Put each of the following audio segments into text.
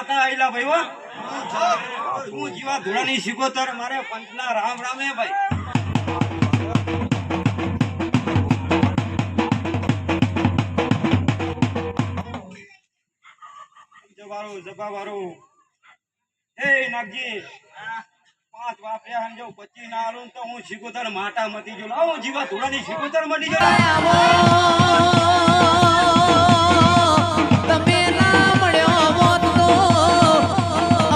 માતા આઈલા ભાઈ હો હું જીવા ધોળાની શિકોતર મારે પંચના રામ રામ હે ભાઈ જબાવારો એ નાગજી 5 વાપ્યા હંજો 25 ના આલું તો હું શિકોતર માટા મતી જો લાવો જીવા ધોળાની શિકોતર મટી જો તમે ના મળ્યો હોત તો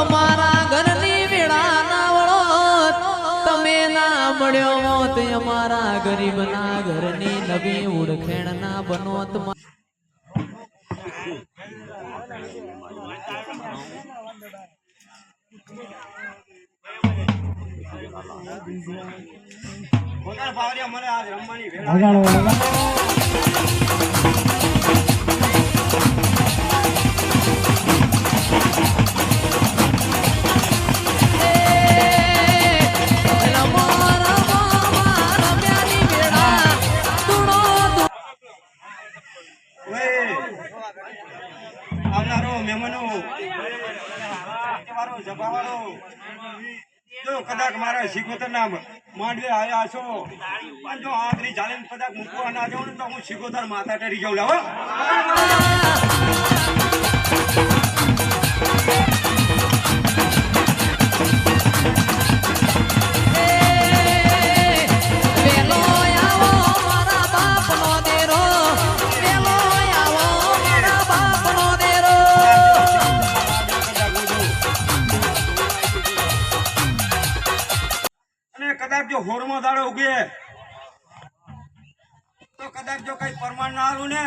અમારા ઘરની વેળા ના વળોત તમે ના મળ્યો હોત અમારા ગરીબના ઘરની નવી ઓળખેણ ના બનોત બોલા ભાવરિયા મને આજ રમવાની વેળા આવનારો મહેમાનો જબાવાળો જો કદાચ મારા શિકોતર ના માંડવે આવ્યા છો પણ જો આદરી ચાલીને કદાચ મૂકવા ના જાઉં ને તો હું શિકોતર માથા ટરી જાઉં લાવો કદાચ જો હોરમાં દાડો ઉગે તો કદાચ જો કઈ પરમાણ ના આલું ને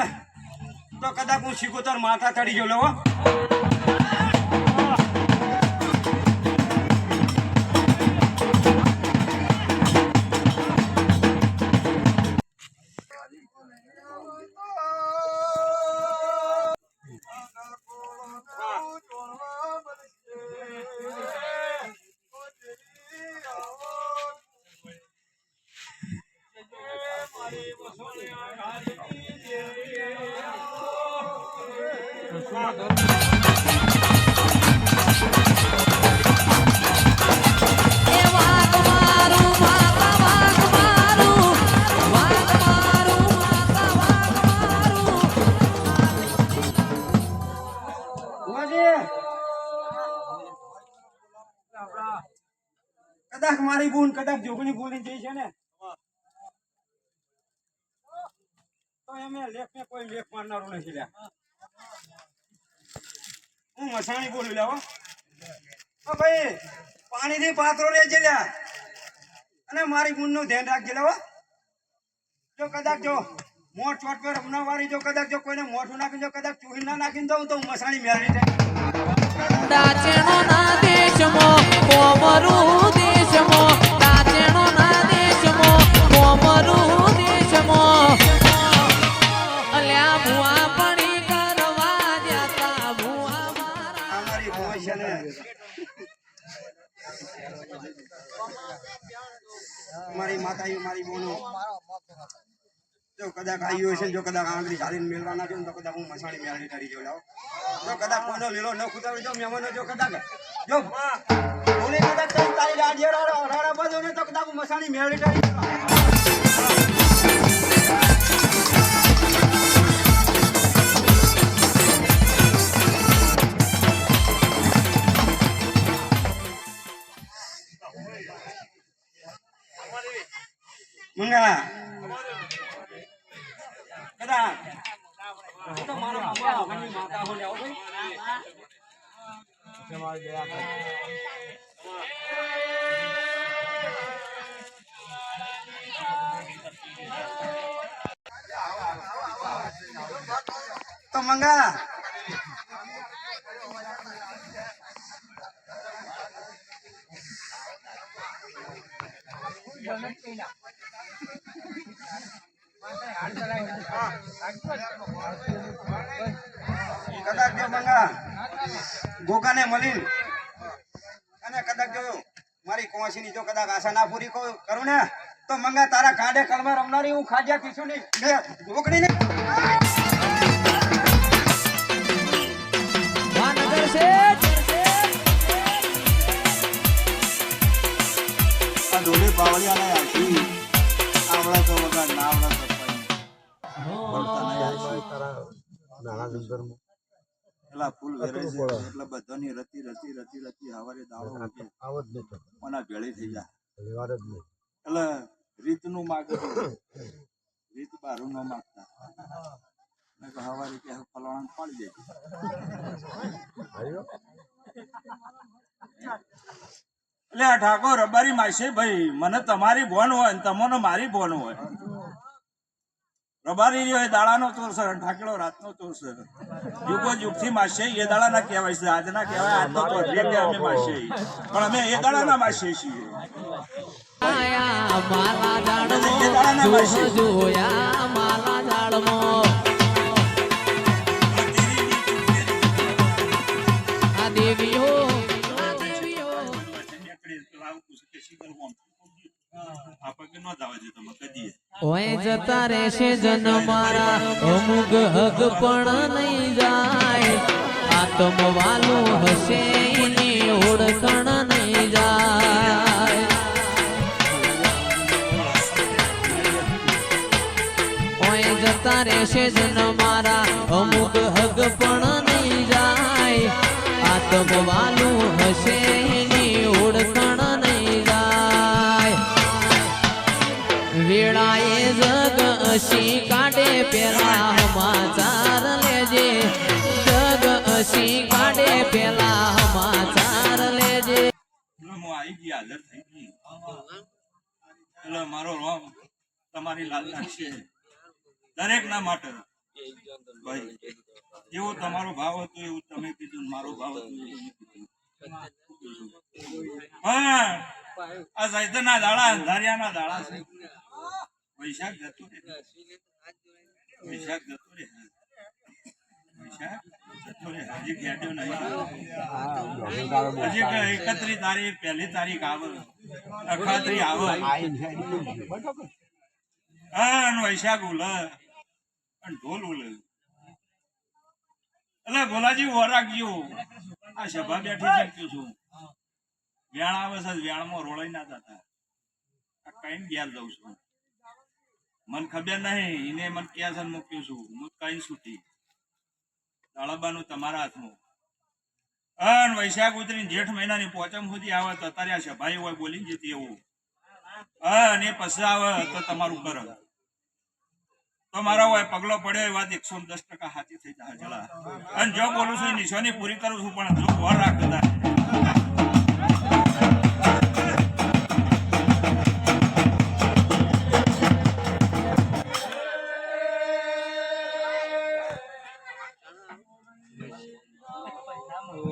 તો કદાચ હું શિકોતર માથા ચડી ગયો લેવો કદાચ મારી બોન કદાચ જોગણી બોલી જઈ છે ને તો એમે લેખ ને કોઈ લેખ મારનારો નથી લ્યા હું મસાણી બોલું લ્યા હો ભાઈ પાણી થી પાત્રો લેજે લ્યા અને મારી બોન નું ધ્યાન રાખજે લ્યા હો જો કદાચ જો મોટ ચોટ પર રમનાવાળી જો કદાચ જો કોઈને મોઠું નાખીને જો કદાચ ચૂહી ના નાખીને દઉં તો હું મસાણી મેળવી જાય દાચેણો ના દેશમાં કોમરું દેશમાં દાચેણો ના દેશમાં કોમરું દેશમાં અલ્યા ભુવા પડી કરવા જાતા ભુવા મારા અમારી ભોય છે ને મારી માતાજી મારી બોનો જો કદાચ આવ્યો છે જો કદાચ આંગળી ચાલીને મેળવા નાખ્યો તો કદાચ હું મસાણી મેળવી કરી જો લાવ જો કદાચ કોઈનો લીલો ન ખુદાવે જો મહેમાનો જો કદાચ જો બોલે કદાચ તારી રાડિયો રાડા બાજુ ને તો કદાચ હું મસાણી મેળવી કરી મંગા કદા તો મારા બાબા ઘણી માતા હો જાવ ભાઈ જમાલ ગયા તો મંગા કદાચ જો મંગા ગોગાને મળીને અને કદાચ જો મારી કોશીની જો કદાચ આશા ના પૂરી કરું ને તો મંગા તારા કાંડે કલમાં રમનારી હું ખાજ્યા પીછું નહીં ઢોકળી ને વાનગર શેઠ બાવળિયાને આખી આવડે તો વગર ના આવડે તો કોઈ બોલતા નહીં. પેલા ફૂલ વેરે છે એટલે બધાની રતી રતી રતી રતી હવારે દાડો ઉગે મને ભેળી થઈ જાય એટલે રીતનું માગે રીત બારું ન માગતા હવારે કે ફલાણા પાડી દે એટલે આ ઠાકોર રબારી માસે ભાઈ મને તમારી બોન હોય ને તમને મારી બોન હોય રબારી રહ્યો એ દાડાનો ચોર છે ઠાકેલો રાતનો ચોર છે યુગો યુગથી માસે એ દાડાના કહેવાય છે આજના કહેવાય આજનો ચોર કે અમે માસે પણ અમે એ દાડાના માસે છીએ આયા માલા જાડમો જોયા માલા જાડમો આ દેવી હો ઓય જતા રહેશે જન મારા અમુક હક પણ નહીં જાય આત્મવાલું હશે એની ઓળખણ નહીં જાય ઓય જતા રહેશે જન મારા અમુક હક પણ નહીં જાય આત્મવાલું હશે એની ઓળખણ નહીં જાય વેળાએ જગ અશી કાઢે પેલા સમાચાર લેજે જગ અશી કાઢે પેલા સમાચાર લેજે હું આવી ગઈ હાજર થઈ ગઈ એટલે મારો રોમ તમારી લાલના છે દરેક ના માટે ભાઈ જેવો તમારો ભાવ હતો એવું તમે કીધું મારો ભાવ હતો એવું કીધું હા આ સૈતના દાડા અંધારિયાના દાડા છે વૈશાખ જતો રે વૈશાખ જતો રે વૈશાખ જતો રે હજી ખેડ્યો નહીં હજી 31 તારીખ 1 તારીખ આવે અખાત્રી આવે હા વૈશાખ ઉલે અને ઢોલ ઉલે એટલે ભોલાજી વરાગ્યો આ સભા બેઠી શક્યો છું વેણ આવે છે વેણમાં રોળાઈ ના જતા આ કઈ ઘેર જઉં છું મને ખબર નહીં એને મને ક્યાં છે મૂક્યું છું હું કઈ છૂટી તાળાબાનું તમારા હાથમાં વૈશાખ ઉતરીને જેઠ મહિનાની પોચમ સુધી આવે તો અત્યારે આ સભાઈ હોય બોલીને જતી એવું અને પછી આવે તો તમારું કરો તો મારા હોય પગલો પડ્યો એ વાત 110% સાચી થઈ જાય જલા અને જો બોલું છું નિશાની પૂરી કરું છું પણ જો વર રાખતા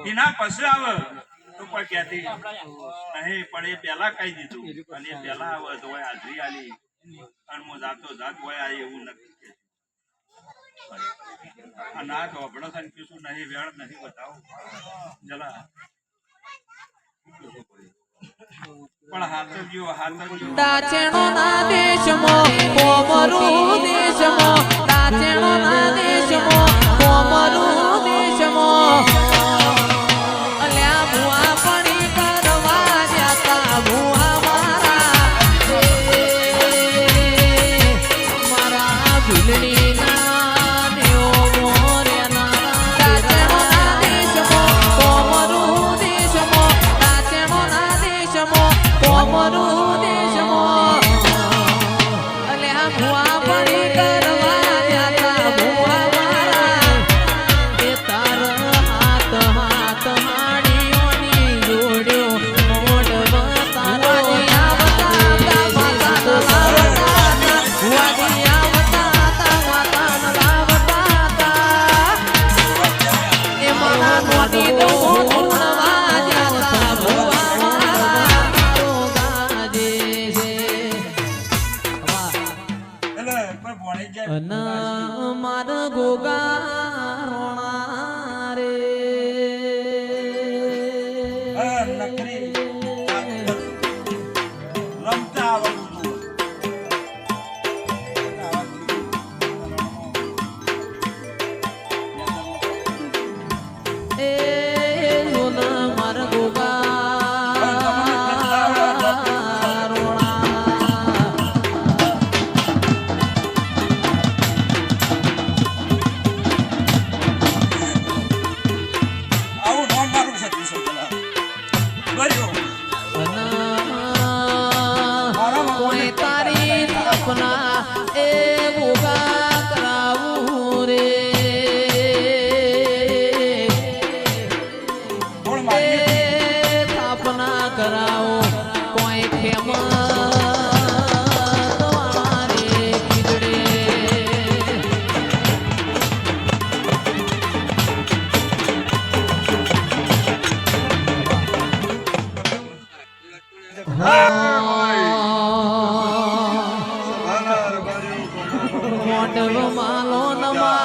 એના પછી આવે તો કોઈ કહેતી નહીં પણ એ પેલા કહી દીધું અને એ પેલા આવે તો હોય હાજરી આલી અને હું જાતો જાત હોય આ એવું નથી આ ના તો અભડો થઈને કીધું નહીં વેળ નહીં બતાવો જલા પણ હાથ ગયો દાચેણો ના દેશમાં કોમરું દેશમાં દાચેણો ના દેશમાં કોમરું દેશમાં અલ્યા ભુવા પડી કરવા જતા ભુવા મારા ભીલડી ના નેઓ મોરેના દાચેણો ના દેશમાં કોમરું દેશમાં દાચેણો ના દેશમાં કોમરું દેશમાં અલ્યા ભુવા પડી કરવા જતા ભુવા મારા એ તાર હાથ હાથ હાડીઓની જોડ્યો મોઢ તારો આવતા માતા લાવતા ભુવાજી આવતા માતા લાવતા એ મારા મોટી દો ઉણવા જતા ભુવા મારા ગાજે છે એટલે કોઈ ભણી જાય અન માર ગોગા રોણા રે નકરી રમતા આવડતું એ સોન માર ગોગા રોણા કોઈ તારી સપના એ ભૂગા કરાવું રે બોલ મારી એ સ્થાપના કરાવો કોઈ ખેમ તમારે ખીજડે મોટલો માલો નમા